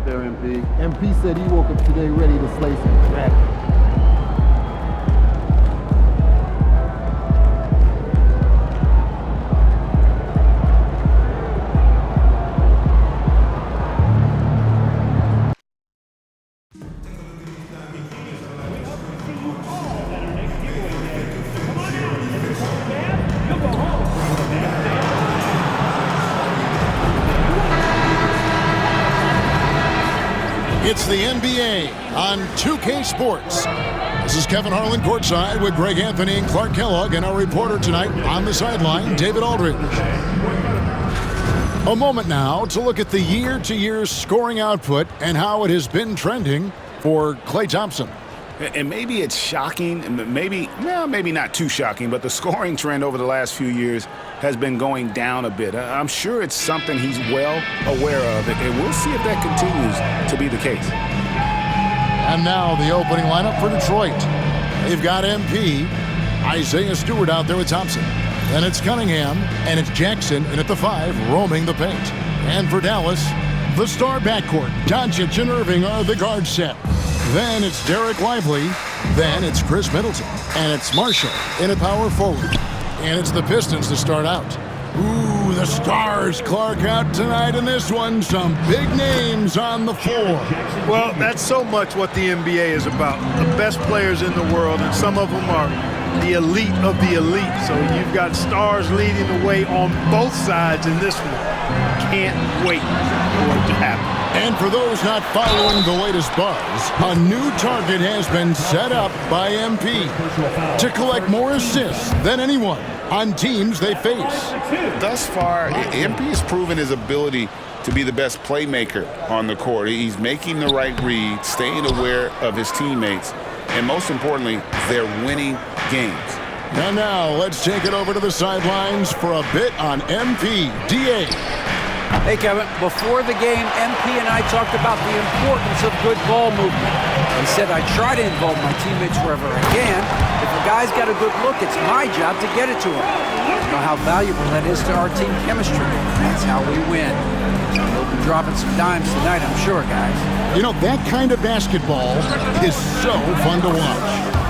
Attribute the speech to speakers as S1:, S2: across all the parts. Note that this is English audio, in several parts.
S1: out there, MP.
S2: MP said he woke up today ready to slay some dragon.
S3: It's the NBA on 2K Sports. This is Kevin Harlan courtside with Greg Anthony and Clark Kellogg, and our reporter tonight on the sideline, David Aldridge. A moment now to look at the year-to-year scoring output and how it has been trending for Klay Thompson.
S4: And maybe it's shocking, maybe not too shocking, but the scoring trend over the last few years has been going down a bit. I'm sure it's something he's well aware of, and we'll see if that continues to be the case.
S3: And now the opening lineup for Detroit. They've got MP, Isaiah Stewart out there with Thompson. Then it's Cunningham, and it's Jackson in at the 5, roaming the paint. And for Dallas, the star backcourt, Doncic and Irving are the guard set. Then it's Derek Lively. Then it's Chris Middleton. And it's Marshall in a power forward. And it's the Pistons to start out. Ooh, the stars, Clark, out tonight in this one. Some big names on the floor.
S1: Well, that's so much what the NBA is about. The best players in the world, and some of them are the elite of the elite. So you've got stars leading the way on both sides in this one. Can't wait for it to happen.
S3: And for those not following the latest buzz, a new target has been set up by MP to collect more assists than anyone on teams they face.
S4: Thus far, MP has proven his ability to be the best playmaker on the court. He's making the right read, staying aware of his teammates, and most importantly, they're winning games.
S3: And now let's take it over to the sidelines for a bit on MP. DA.
S5: Hey, Kevin, before the game, MP and I talked about the importance of good ball movement. He said I try to involve my teammates wherever I can. If a guy's got a good look, it's my job to get it to him. You know how valuable that is to our team chemistry. That's how we win. We'll be dropping some dimes tonight, I'm sure, guys.
S3: You know, that kind of basketball is so fun to watch.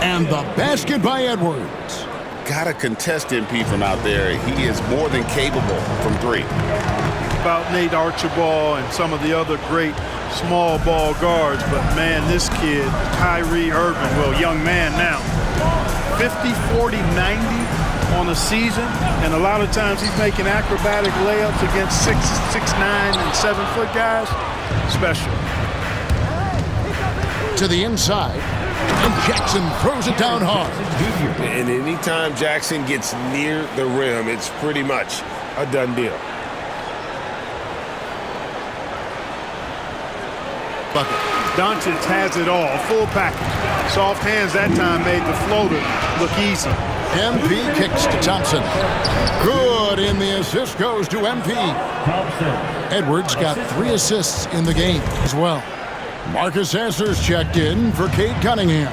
S3: And the basket by Edwards.
S4: Gotta contest MP from out there. He is more than capable from 3.
S1: About Nate Archibald and some of the other great small ball guards, but man, this kid, Kyrie Irving, well, young man now, 50, 40, 90 on a season, and a lot of times he's making acrobatic layups against 6'9", and 7-foot guys. Special.
S3: To the inside, and Jackson throws it down hard.
S6: And anytime Jackson gets near the rim, it's pretty much a done deal.
S3: Bucket.
S1: Doncic has it all, full package. Soft hands that time made the floater look easy.
S3: MP kicks to Thompson. Good, and the assist goes to MP. Edwards got 3 assists in the game as well. Marcus Sasser's checked in for Cade Cunningham.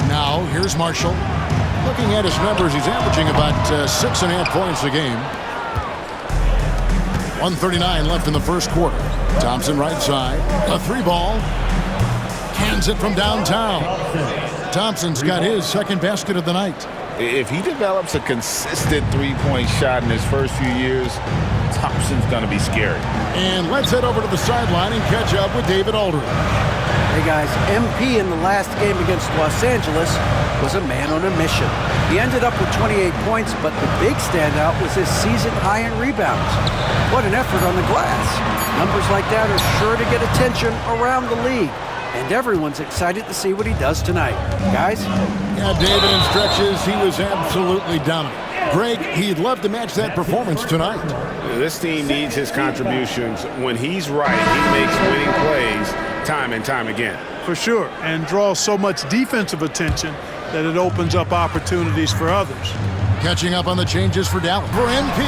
S3: Now, here's Marshall. Looking at his numbers, he's averaging about 6.5 points a game. 1:39 left in the first quarter. Thompson right side. A 3-ball. Cans it from downtown. Thompson's got his second basket of the night.
S4: If he develops a consistent 3-point shot in his first few years, Thompson's going to be scary.
S3: And let's head over to the sideline and catch up with David Aldridge.
S5: Hey, guys, MP in the last game against Los Angeles was a man on a mission. He ended up with 28 points, but the big standout was his season high in rebounds. What an effort on the glass. Numbers like that are sure to get attention around the league. And everyone's excited to see what he does tonight. Guys?
S3: Yeah, David, in stretches, he was absolutely dominant. Greg, he'd love to match that performance tonight.
S4: This team needs his contributions. When he's right, he makes winning plays time and time again.
S1: For sure, and draws so much defensive attention that it opens up opportunities for others.
S3: Catching up on the changes for Dallas. For MP,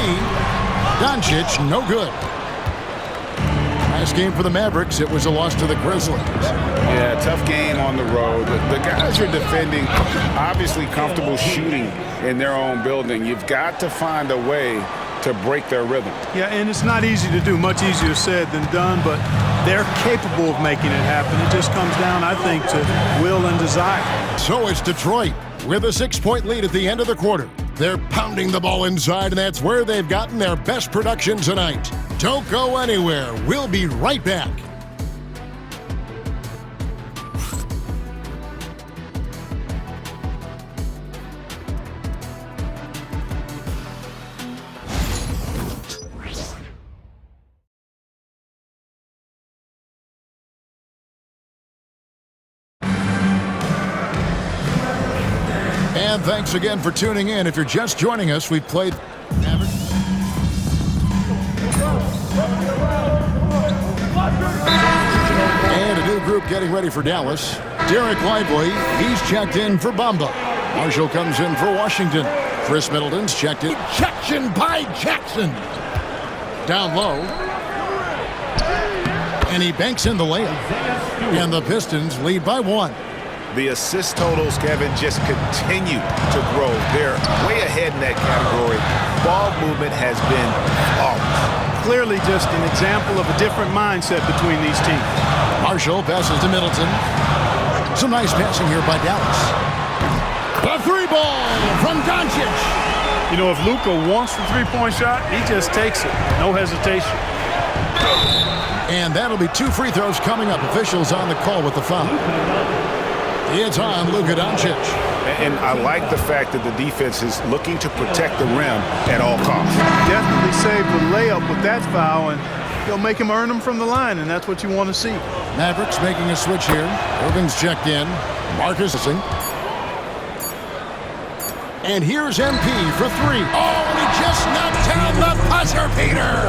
S3: Doncic, no good. Last game for the Mavericks, it was a loss to the Grizzlies.
S4: Yeah, tough game on the road. The guys are defending, obviously comfortable shooting in their own building. You've got to find a way to break their rhythm.
S1: Yeah, and it's not easy to do. Much easier said than done, but they're capable of making it happen. It just comes down, I think, to will and desire.
S3: So it's Detroit with a 6-point lead at the end of the quarter. They're pounding the ball inside, and that's where they've gotten their best production tonight. Don't go anywhere. We'll be right back. And thanks again for tuning in. If you're just joining us, we've played and a new group getting ready for Dallas. Derek Lively, he's checked in for Bamba. Marshall comes in for Washington. Chris Middleton's checked in. Ejection by Jackson. Down low. And he banks in the layup. And the Pistons lead by 1.
S4: The assist totals, Kevin, just continue to grow. They're way ahead in that category. Ball movement has been flawless.
S1: Clearly just an example of a different mindset between these teams.
S3: Marshall passes to Middleton. Some nice passing here by Dallas. The 3-ball from Doncic.
S1: You know, if Luka wants the three-point shot, he just takes it. No hesitation.
S3: And that'll be 2 free throws coming up. Officials on the call with the foul. It's on Luka Doncic.
S4: And I like the fact that the defense is looking to protect the rim at all costs.
S1: Definitely saved the layup with that foul, and he'll make him earn them from the line, and that's what you want to see.
S3: Mavericks making a switch here. Irving's checked in. Marcus. And here's MP for 3. Oh, and he just knocked down the buzzer beater.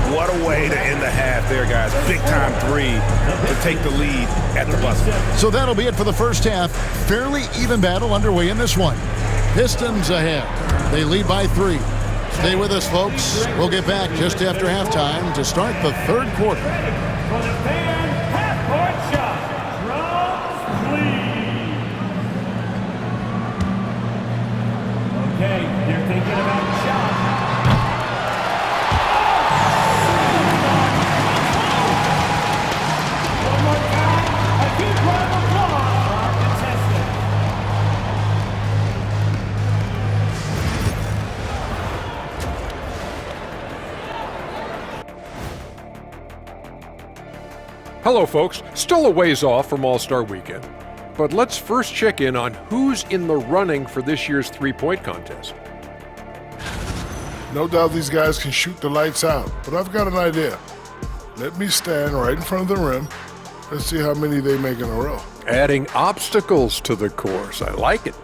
S4: What a way to end the half there, guys. Big-time 3 to take the lead at the buzzer.
S3: So that'll be it for the first half. Fairly even battle underway in this one. Pistons ahead. They lead by 3. Stay with us, folks. We'll get back just after halftime to start the third quarter.
S7: For the fan half-court shot, drums, please. Okay, they're thinking about the shot. One more time, a big round of applause for our contestant.
S8: Hello, folks. Still a ways off from All-Star Weekend, but let's first check in on who's in the running for this year's three-point contest.
S9: No doubt these guys can shoot the lights out, but I've got an idea. Let me stand right in front of the rim. Let's see how many they make in a row.
S8: Adding obstacles to the course. I like it.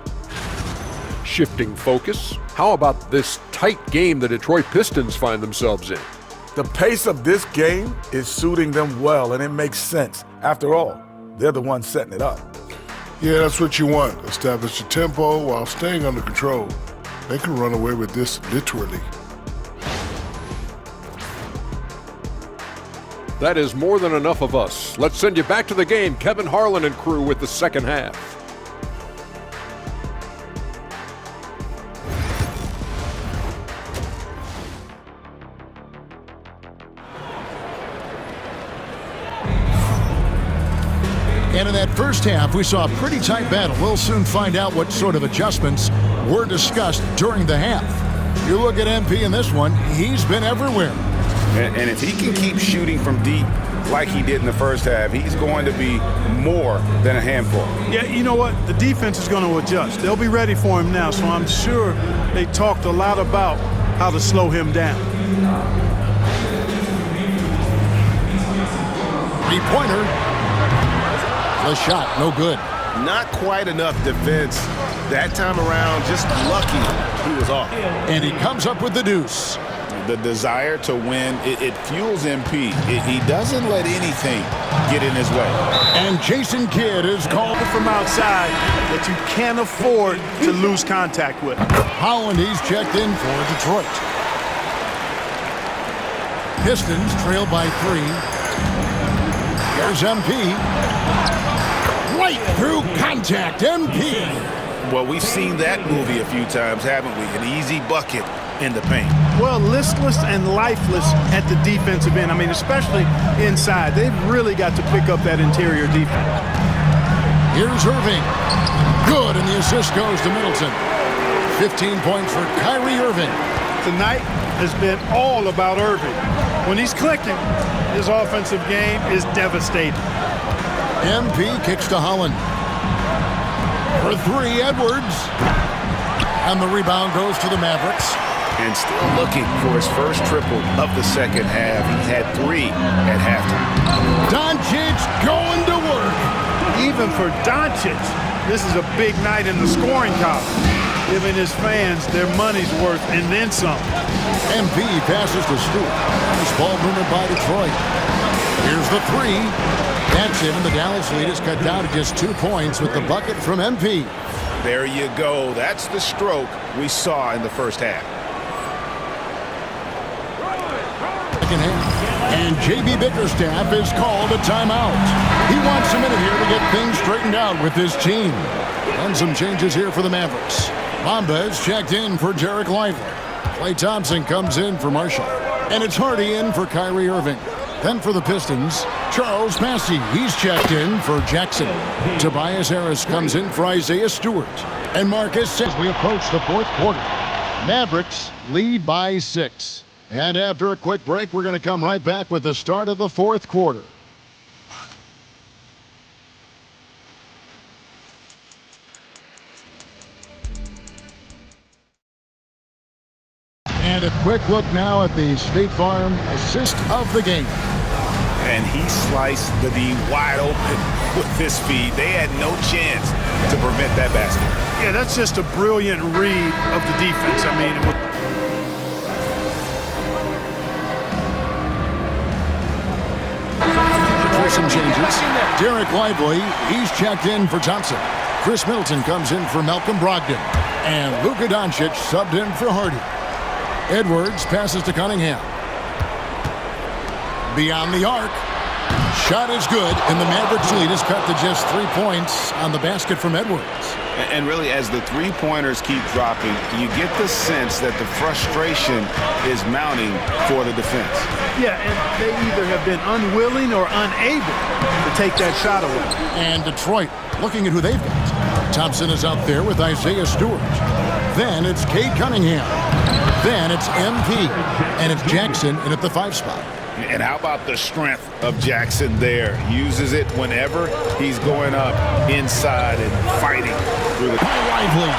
S8: Shifting focus. How about this tight game the Detroit Pistons find themselves in?
S10: The pace of this game is suiting them well, and it makes sense. After all, they're the ones setting it up.
S9: Yeah, that's what you want. Establish the tempo while staying under control. They can run away with this literally.
S8: That is more than enough of us. Let's send you back to the game. Kevin Harlan and crew with the second half.
S3: And in that first half, we saw a pretty tight battle. We'll soon find out what sort of adjustments were discussed during the half. You look at MP in this one, he's been everywhere.
S4: And if he can keep shooting from deep like he did in the first half, he's going to be more than a handful.
S1: Yeah, you know what? The defense is going to adjust. They'll be ready for him now, so I'm sure they talked a lot about how to slow him down.
S3: Three-pointer. The shot, no good.
S6: Not quite enough defense that time around. Just lucky he was off.
S3: And he comes up with the deuce.
S4: The desire to win, it fuels MP. He doesn't let anything get in his way.
S3: And Jason Kidd is called
S1: From outside that you can't afford to lose contact with.
S3: Holland. He's checked in for Detroit. Pistons trail by 3. Here's MP. Right through contact, MP.
S4: Well, we've seen that movie a few times, haven't we? An easy bucket in the paint.
S1: Well, listless and lifeless at the defensive end. I mean, especially inside. They've really got to pick up that interior defense.
S3: Here's Irving. Good, and the assist goes to Middleton. 15 points for Kyrie Irving.
S1: Tonight has been all about Irving. When he's clicking, his offensive game is devastating.
S3: MP kicks to Holland. For three, Edwards. And the rebound goes to the Mavericks.
S4: And still looking for his first triple of the second half. He had 3 at halftime.
S3: Doncic going to work.
S1: Even for Doncic, this is a big night in the scoring column, giving his fans their money's worth and then some.
S3: MP passes to Stewart. Nice ball movement by Detroit. Here's the three. That's it, and the Dallas lead is cut down to just 2 points with the bucket from MP.
S4: There you go. That's the stroke we saw in the first half.
S3: Second half. And J.B. Bickerstaff is called a timeout. He wants a minute here to get things straightened out with his team. And some changes here for the Mavericks. Mamba is checked in for Derek Lively. Klay Thompson comes in for Marshall. And it's Hardy in for Kyrie Irving. Then for the Pistons, Charles Massey. He's checked in for Jackson. Tobias Harris comes in for Isaiah Stewart. And Marcus says we approach the fourth quarter. Mavericks lead by 6. And after a quick break, we're going to come right back with the start of the fourth quarter. And a quick look now at the State Farm assist of the game.
S4: And he sliced the D wide open with his feet. They had no chance to prevent that basket.
S1: Yeah, that's just a brilliant read of the defense. I mean, it was
S3: some changes. Derek Lively, he's checked in for Thompson. Chris Middleton comes in for Malcolm Brogdon. And Luka Doncic subbed in for Hardy. Edwards passes to Cunningham. Beyond the arc. Shot is good, and the Mavericks lead is cut to just 3 points on the basket from Edwards.
S4: And really, as the three-pointers keep dropping, you get the sense that the frustration is mounting for the defense.
S1: Yeah, and they either have been unwilling or unable to take that shot away.
S3: And Detroit, looking at who they've got. Thompson is out there with Isaiah Stewart. Then it's Cade Cunningham. Then it's MP. And it's Jackson in at the 5 spot.
S4: And how about the strength of Jackson there? Uses it whenever he's going up inside and fighting through the...
S3: Lively.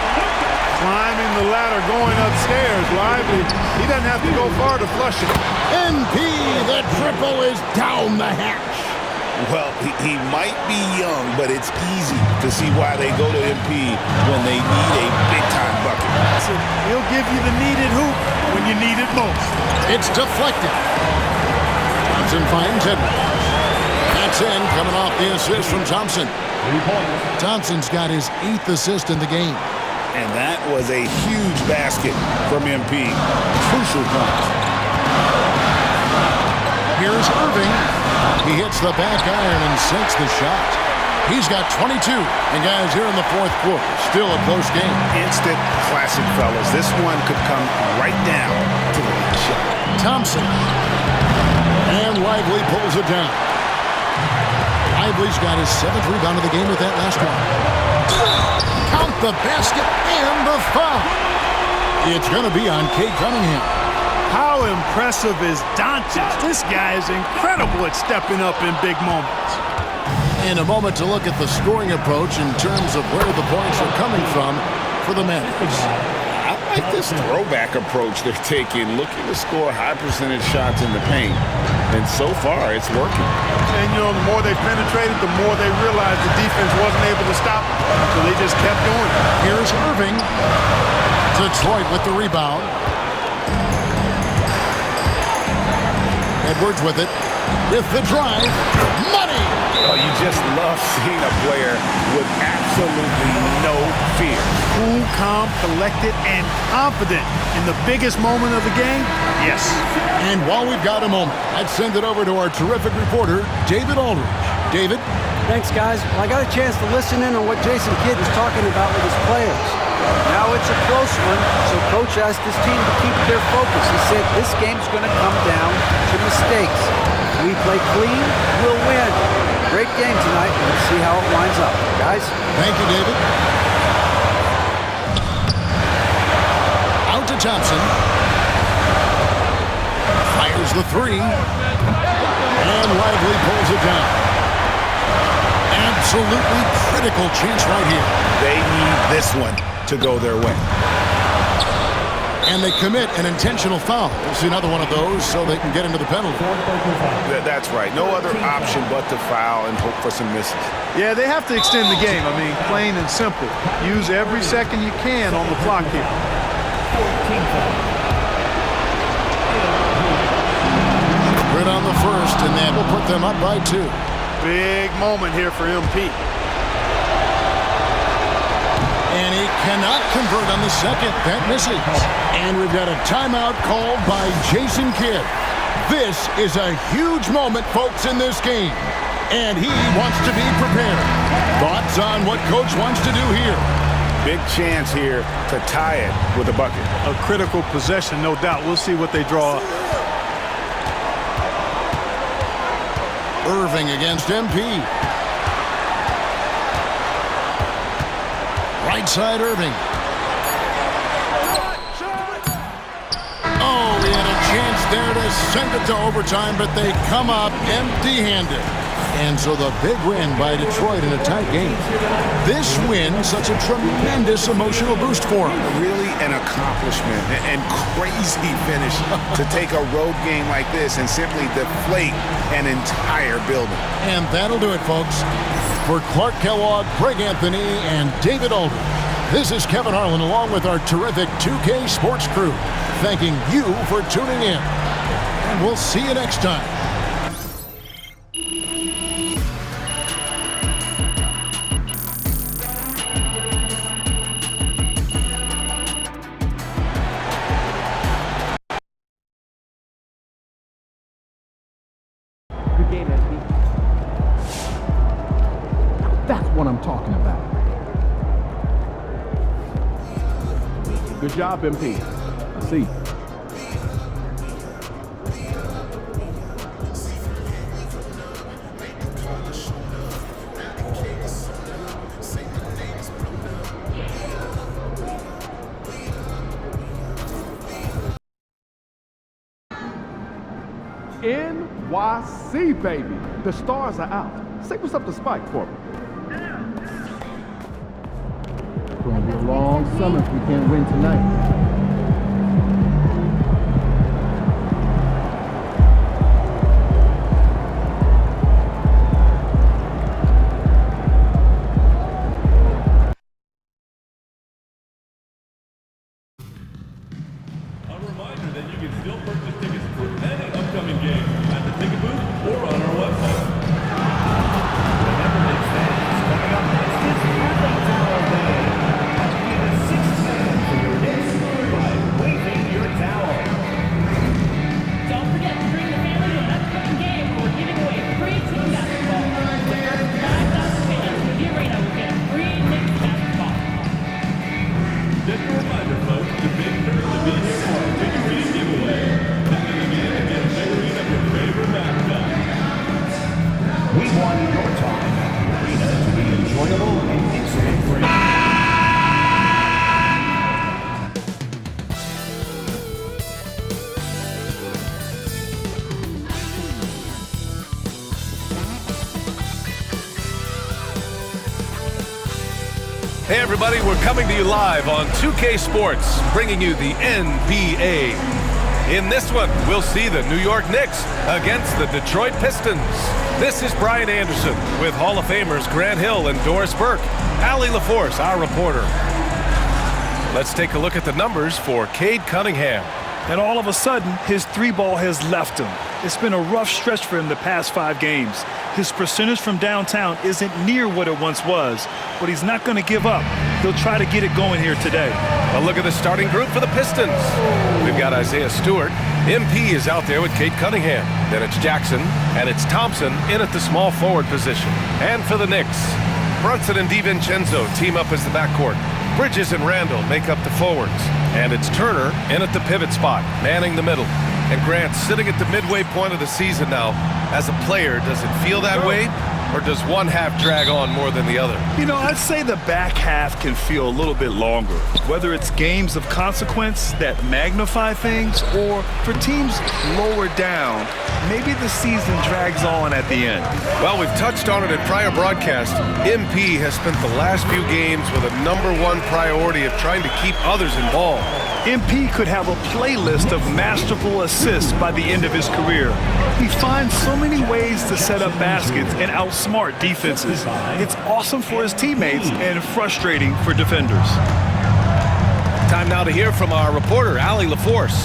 S1: Climbing the ladder, going upstairs. Lively, he doesn't have to go far to flush it.
S3: MP, the triple is down the hatch.
S4: Well, he might be young, but it's easy to see why they go to MP when they need a big-time bucket.
S1: So he'll give you the needed hoop when you need it most.
S3: It's deflected. Thompson finds Edwards. That's in, coming off the assist from Thompson. Thompson's got his 8th assist in the game.
S4: And that was a huge basket from MP. Crucial punch.
S3: Here's Irving. He hits the back iron and sinks the shot. He's got 22. And guys, here in the fourth quarter, still a close game.
S4: Instant classic, fellas. This one could come right down to the last shot.
S3: Thompson. And Lively pulls it down. Lively's got his 7th rebound of the game with that last one. Count the basket and the foul. It's going to be on Cade Cunningham.
S1: How impressive is Doncic? This guy is incredible at stepping up in big moments.
S3: In a moment to look at the scoring approach in terms of where the points are coming from for the Mavericks.
S4: I like this throwback approach they're taking, looking to score high percentage shots in the paint. And so far, it's working.
S1: And, you know, the more they penetrated, the more they realized the defense wasn't able to stop them. So they just kept doing it.
S3: Here's Irving. Detroit with the rebound. Edwards with it. With the drive. Money!
S4: Oh, you just love seeing a player with absolutely no fear.
S1: Cool, calm, collected, and confident in the biggest moment of the game? Yes.
S3: And while we've got a moment, I'd send it over to our terrific reporter, David Aldridge. David?
S5: Thanks, guys. Well, I got a chance to listen in on what Jason Kidd is talking about with his players. Now it's a close one, so Coach asked his team to keep their focus. He said this game's going to come down to mistakes. If we play clean, we'll win. Great game tonight. Let's see how it winds up. Guys?
S3: Thank you, David. Out to Thompson. Fires the three. And Lively pulls it down. Absolutely critical chance right here.
S4: They need this one to go their way.
S3: And they commit an intentional foul. We'll see another one of those so they can get into the penalty.
S4: That's right. No other option but to foul and hope for some misses.
S1: Yeah, they have to extend the game. I mean, plain and simple. Use every second you can on the clock here.
S3: Good on the first, and that will put them up by 2.
S1: Big moment here for MP.
S3: And he cannot convert on the second. That misses. And we've got a timeout called by Jason Kidd. This is a huge moment, folks, in this game. And he wants to be prepared. Thoughts on what Coach wants to do here?
S4: Big chance here to tie it with a bucket.
S1: A critical possession, no doubt. We'll see what they draw up.
S3: Irving against MP. Right side Irving. Oh, he had a chance there to send it to overtime, but they come up empty-handed. And so the big win by Detroit in a tight game. This win, such a tremendous emotional boost for them.
S4: Really an accomplishment and crazy finish to take a road game like this and simply deflate an entire building.
S3: And that'll do it, folks. For Clark Kellogg, Greg Anthony, and David Aldridge, this is Kevin Harlan along with our terrific 2K Sports crew, thanking you for tuning in. And we'll see you next time.
S2: Good game, MP. That's what I'm talking about. Good job, MP. I see. NYC, baby. The stars are out. Say what's up to Spike for me. It's going to be a long summer if we can't win tonight.
S11: Hey everybody, we're coming to you live on 2K Sports, bringing you the NBA. In this one, we'll see the New York Knicks against the Detroit Pistons. This is Brian Anderson with Hall of Famers Grant Hill and Doris Burke. Allie LaForce, our reporter. Let's take a look at the numbers for Cade Cunningham.
S12: And all of a sudden, his three ball has left him. It's been a rough stretch for him the past 5 games. His percentage from downtown isn't near what it once was, but he's not going to give up. He'll try to get it going here today.
S11: A look at the starting group for the Pistons. We've got Isaiah Stewart. MP is out there with Cade Cunningham. Then it's Jackson, and it's Thompson in at the small forward position. And for the Knicks, Brunson and DiVincenzo team up as the backcourt. Bridges and Randall make up the forwards. And it's Turner in at the pivot spot, manning the middle. And Grant sitting at the midway point of the season now. As a player, does it feel that way? Or does one half drag on more than the other?
S12: You know, I'd say the back half can feel a little bit longer, whether it's games of consequence that magnify things or for teams lower down, maybe the season drags on at the end.
S11: Well, we've touched on it in prior broadcasts. MP has spent the last few games with a #1 priority of trying to keep others involved.
S12: MP could have a playlist of masterful assists by the end of his career. He finds so many ways to set up baskets and outsmart defenses. It's awesome for his teammates and frustrating for defenders.
S11: Time now to hear from our reporter, Allie LaForce.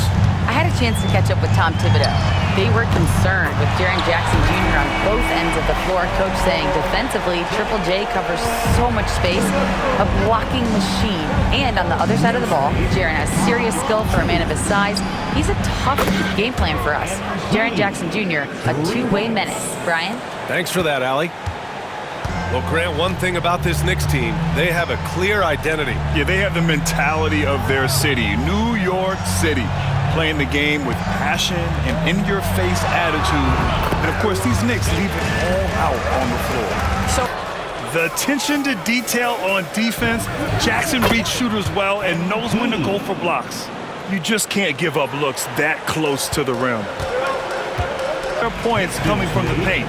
S13: I had a chance to catch up with Tom Thibodeau. They were concerned with Jaren Jackson Jr. on both ends of the floor. Coach saying defensively, Triple J covers so much space, a blocking machine. And on the other side of the ball, Jaren has serious skill for a man of his size. He's a tough game plan for us. Jaren Jackson Jr., a two-way menace. Brian?
S11: Thanks for that, Allie. Well, Grant, one thing about this Knicks team, they have a clear identity.
S12: Yeah, they have the mentality of their city, New York City. Playing the game with passion and in-your-face attitude. And, of course, these Knicks leave it all out on the floor. So the attention to detail on defense, Jackson reads shooters well and knows when to go for blocks. You just can't give up looks that close to the rim. There are points coming from the paint.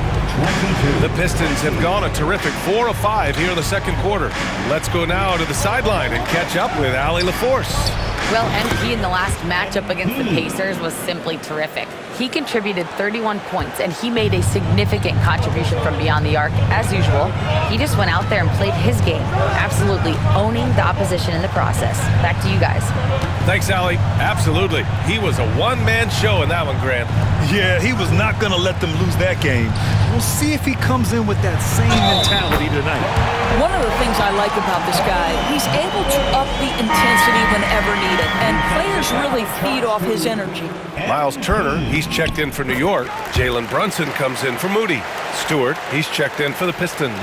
S11: The Pistons have gone a terrific 4 of 5 here in the second quarter. Let's go now to the sideline and catch up with Allie LaForce.
S13: Well, MP in the last matchup against the Pacers was simply terrific. He contributed 31 points, and he made a significant contribution from beyond the arc. As usual, he just went out there and played his game, absolutely owning the opposition in the process. Back to you guys.
S11: Thanks, Allie. Absolutely. He was a one-man show in that one, Grant.
S12: Yeah, he was not going to let them lose that game. We'll see if he comes in with that same mentality tonight.
S14: One of the things I like about this guy, he's able to up the intensity whenever needed, and players really feed off his energy.
S11: Miles Turner, he's checked in for New York. Jalen Brunson comes in for Moody. Stewart, he's checked in for the Pistons.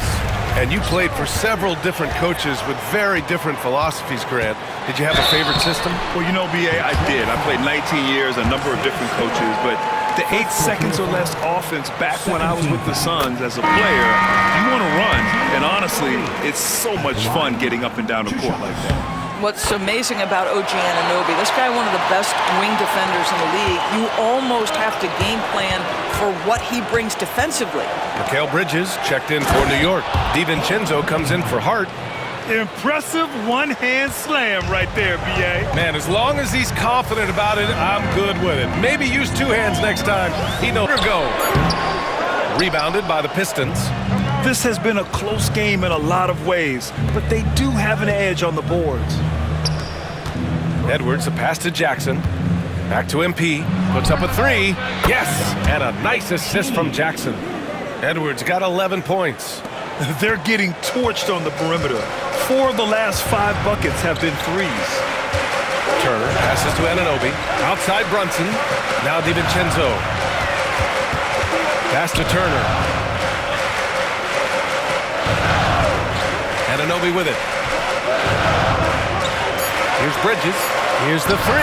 S11: And you played for several different coaches with very different philosophies, Grant. Did you have a favorite system?
S12: Well, you know, B.A., I did. I played 19 years, a number of different coaches, but the 8 seconds or less offense back when I was with the Suns as a player, you want to run, and honestly, it's so much fun getting up and down the court like that.
S14: What's amazing about OG Anunoby, this guy one of the best wing defenders in the league. You almost have to game plan for what he brings defensively.
S11: Mikal Bridges checked in for New York. DiVincenzo comes in for Hart.
S12: Impressive one-hand slam right there, B.A.
S11: Man, as long as he's confident about it, I'm good with it. Maybe use 2 hands next time. He knows where to go. Rebounded by the Pistons.
S12: This has been a close game in a lot of ways, but they do have an edge on the boards.
S11: Edwards, a pass to Jackson. Back to MP. Puts up a 3. Yes! And a nice assist from Jackson. Edwards got 11 points.
S12: They're getting torched on the perimeter. 4 of the last 5 buckets have been threes.
S11: Turner passes to Anunoby. Outside Brunson. Now DiVincenzo. Pass to Turner. Anunoby with it. Here's Bridges. Here's the 3.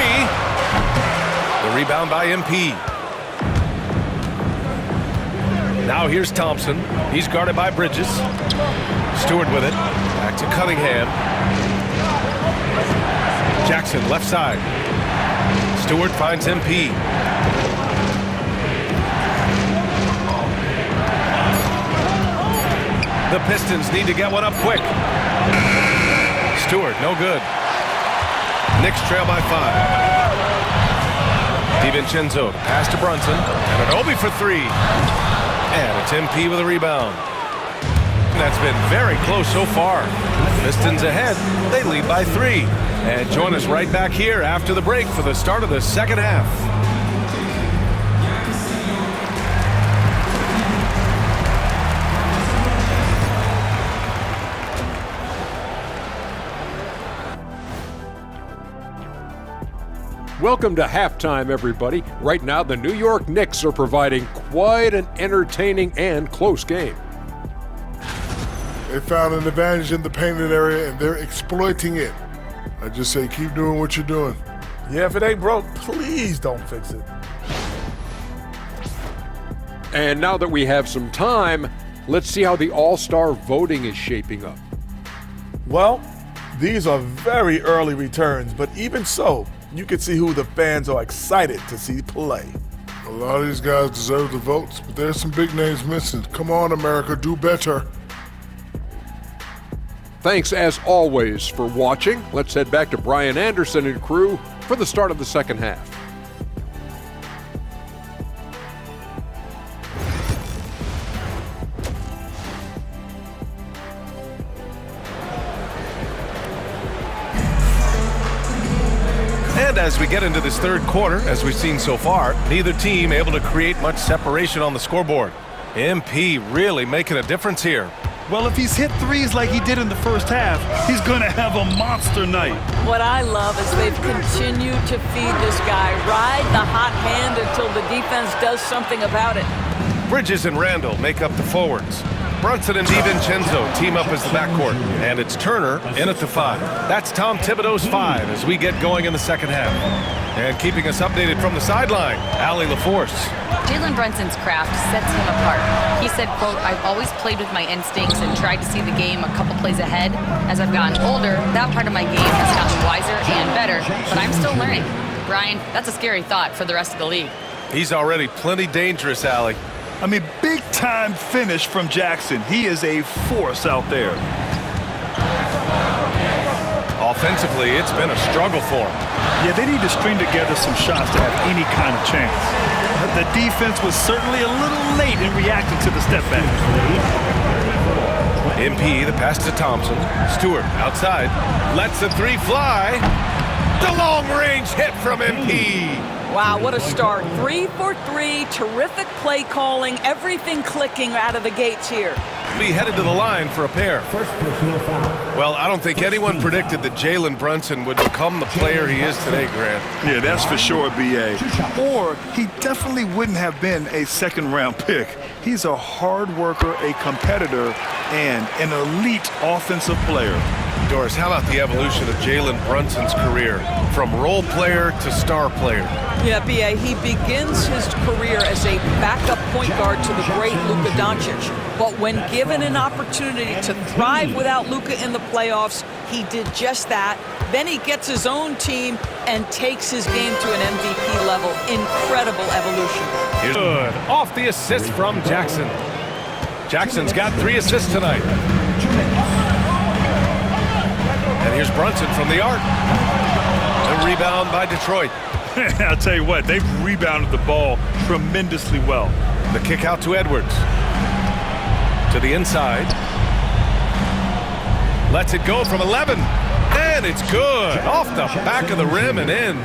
S11: The rebound by MP. Now here's Thompson. He's guarded by Bridges. Stewart with it. Back to Cunningham. Jackson left side. Stewart finds MP. The Pistons need to get one up quick. Stewart, no good. Knicks trail by 5. DiVincenzo, pass to Brunson. And Anunoby for 3. And it's MP with a rebound. That's been very close so far. Pistons ahead. They lead by 3. And join us right back here after the break for the start of the second half.
S8: Welcome to halftime, everybody. Right now, the New York Knicks are providing quite an entertaining and close game.
S9: They found an advantage in the painted area, and they're exploiting it. I just say keep doing what you're doing.
S10: Yeah, if it ain't broke, please don't fix it.
S8: And now that we have some time, let's see how the All-Star voting is shaping up.
S10: Well, these are very early returns, but even so, you can see who the fans are excited to see play.
S9: A lot of these guys deserve the votes, but there's some big names missing. Come on, America, do better.
S8: Thanks, as always, for watching. Let's head back to Brian Anderson and crew for the start of the second half.
S11: And as we get into this third quarter, as we've seen so far, neither team able to create much separation on the scoreboard. MP really making a difference here.
S12: Well, if he's hit threes like he did in the first half, he's going to have a monster night.
S14: What I love is they've continued to feed this guy, ride the hot hand until the defense does something about it.
S11: Bridges and Randall make up the forwards. Brunson and DiVincenzo team up as the backcourt. And it's Turner in at the 5. That's Tom Thibodeau's 5 as we get going in the second half. And keeping us updated from the sideline, Allie LaForce.
S13: Jalen Brunson's craft sets him apart. He said, quote, "I've always played with my instincts and tried to see the game a couple plays ahead. As I've gotten older, that part of my game has gotten wiser and better, but I'm still learning." Brian, that's a scary thought for the rest of the league.
S11: He's already plenty dangerous, Allie.
S12: I mean, big-time finish from Jackson. He is a force out there.
S11: Offensively, it's been a struggle for him.
S12: Yeah, they need to string together some shots to have any kind of chance. The defense was certainly a little late in reacting to the step back.
S11: MP, the pass to Thompson. Stewart outside. Lets the 3 fly. The long-range hit from MP.
S14: Wow, what a start. 3 for 3, terrific play calling, everything clicking out of the gates here.
S11: Be headed to the line for a pair. Well, I don't think anyone predicted that Jalen Brunson would become the player he is today, Grant.
S12: Yeah, that's for sure, B.A. Or he definitely wouldn't have been a second-round pick. He's a hard worker, a competitor, and an elite offensive player.
S11: Doris, how about the evolution of Jalen Brunson's career from role player to star player?
S14: Yeah, B.A., he begins his career as a backup point guard to the great Luka Doncic. But when given an opportunity to thrive without Luka in the playoffs, he did just that. Then he gets his own team and takes his game to an MVP level. Incredible evolution.
S11: Here's good. Off the assist from Jackson. Jackson's got 3 assists tonight. And here's Brunson from the arc. The rebound by Detroit.
S12: I'll tell you what, they've rebounded the ball tremendously well.
S11: The kick out to Edwards. To the inside. Lets it go from 11. And it's good. Off the back of the rim and in.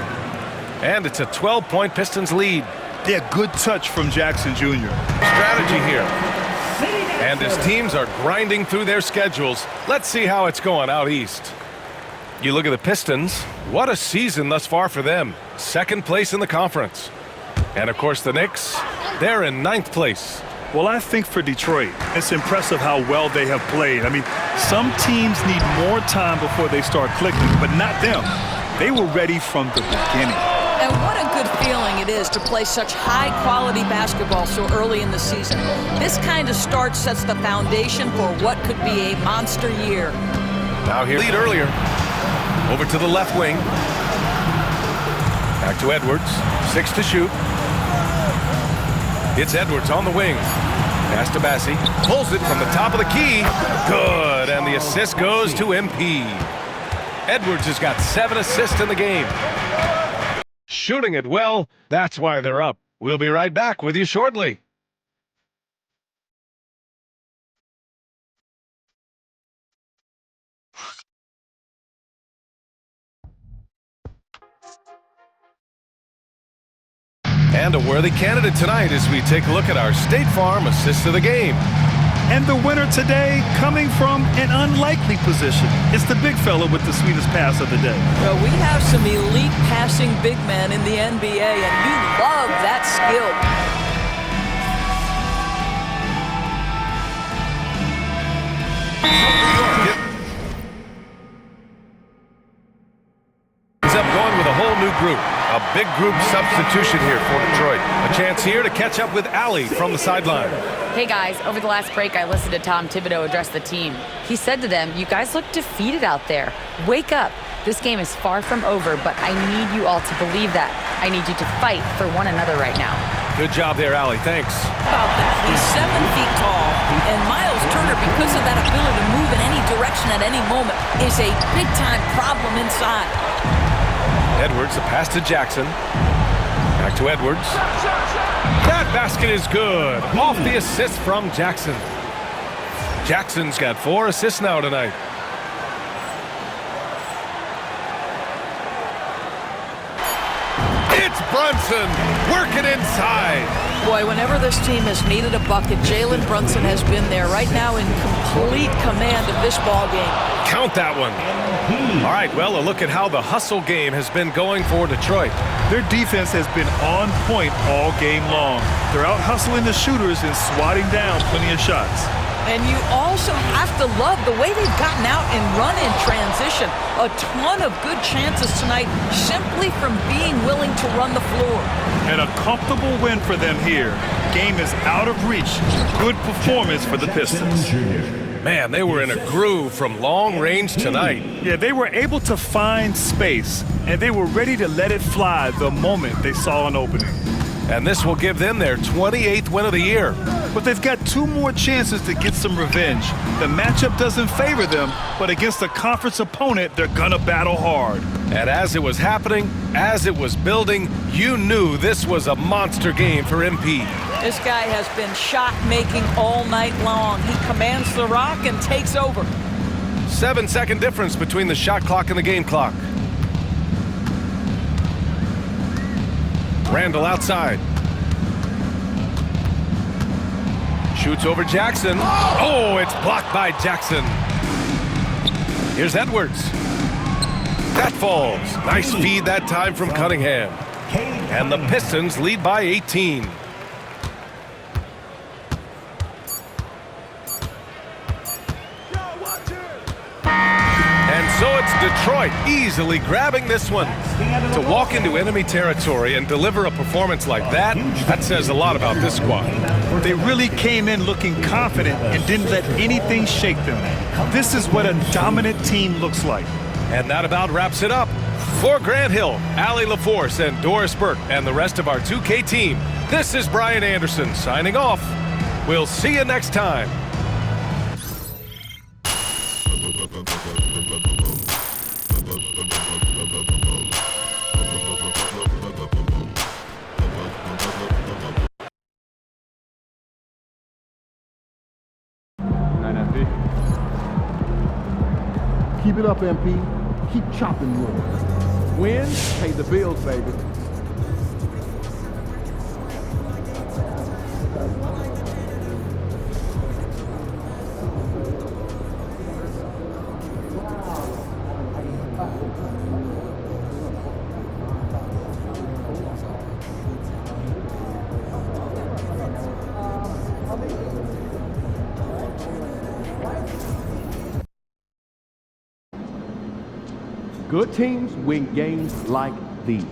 S11: And it's a 12-point Pistons lead.
S12: Yeah, good touch from Jackson Jr.
S11: Strategy here. And his teams are grinding through their schedules. Let's see how it's going out east. You look at the Pistons. What a season thus far for them. 2nd place in the conference. And, of course, the Knicks, they're in 9th place.
S12: Well, I think for Detroit, it's impressive how well they have played. I mean, some teams need more time before they start clicking, but not them. They were ready from the beginning.
S14: And what a good feeling it is to play such high-quality basketball so early in the season. This kind of start sets the foundation for what could be a monster year.
S11: Now here, lead earlier. Over to the left wing. Back to Edwards. 6 to shoot. It's Edwards on the wing. Pass to Bassi. Pulls it from the top of the key. Good. And the assist goes to MP. Edwards has got 7 assists in the game. Shooting it well. That's why they're up. We'll be right back with you shortly. And a worthy candidate tonight as we take a look at our State Farm assist of the game.
S12: And the winner today coming from an unlikely position. It's the big fella with the sweetest pass of the day.
S14: Well, we have some elite passing big men in the NBA, and you love that skill.
S11: whole new group. A big group substitution here for Detroit. A chance here to catch up with Allie from the sideline.
S13: Hey guys, over the last break, I listened to Tom Thibodeau address the team. He said to them, "You guys look defeated out there. Wake up. This game is far from over, but I need you all to believe that. I need you to fight for one another right now."
S11: Good job there, Allie. Thanks.
S14: About that, he's 7 feet tall, and Miles Turner, because of that ability to move in any direction at any moment, is a big-time problem inside.
S11: Edwards, a pass to Jackson. Back to Edwards. That basket is good. Off the assist from Jackson. Jackson's got 4 assists now tonight. It's Brunson working inside.
S14: Boy, whenever this team has needed a bucket, Jalen Brunson has been there right now in complete command of this ball game.
S11: Count that one. All right, well, a look at how the hustle game has been going for Detroit.
S12: Their defense has been on point all game long. They're out hustling the shooters and swatting down plenty of shots.
S14: And you also have to love the way they've gotten out and run in transition. A ton of good chances tonight simply from being willing to run the floor.
S12: And a comfortable win for them here. Game is out of reach. Good performance for the Pistons.
S11: Man, they were in a groove from long range tonight.
S12: Yeah, they were able to find space, and they were ready to let it fly the moment they saw an opening.
S11: And this will give them their 28th win of the year.
S12: But they've got 2 more chances to get some revenge. The matchup doesn't favor them, but against a conference opponent, they're gonna battle hard.
S11: And as it was happening, as it was building, you knew this was a monster game for MP.
S14: This guy has been shot-making all night long. He commands the rock and takes over.
S11: 7-second difference between the shot clock and the game clock. Randall outside. Shoots over Jackson. Oh, it's blocked by Jackson. Here's Edwards. That falls. Nice feed that time from Cunningham. And the Pistons lead by 18. And so it's Detroit easily grabbing this one. To walk into enemy territory and deliver a performance like that, that says a lot about this squad.
S12: They really came in looking confident and didn't let anything shake them. This is what a dominant team looks like.
S11: And that about wraps it up. For Grant Hill, Allie LaForce, and Doris Burke, and the rest of our 2K team, this is Brian Anderson signing off. We'll see you next time.
S2: Keep it up, MP. Keep chopping wood. Wins pay the bills, baby. Good teams win games like these.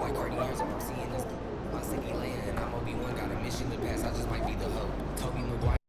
S15: MyCAREER, I'm seeing this. My city laying, and I'm Obi-Wan, got a mission to pass. I just might be the hoe. Toby McGuire.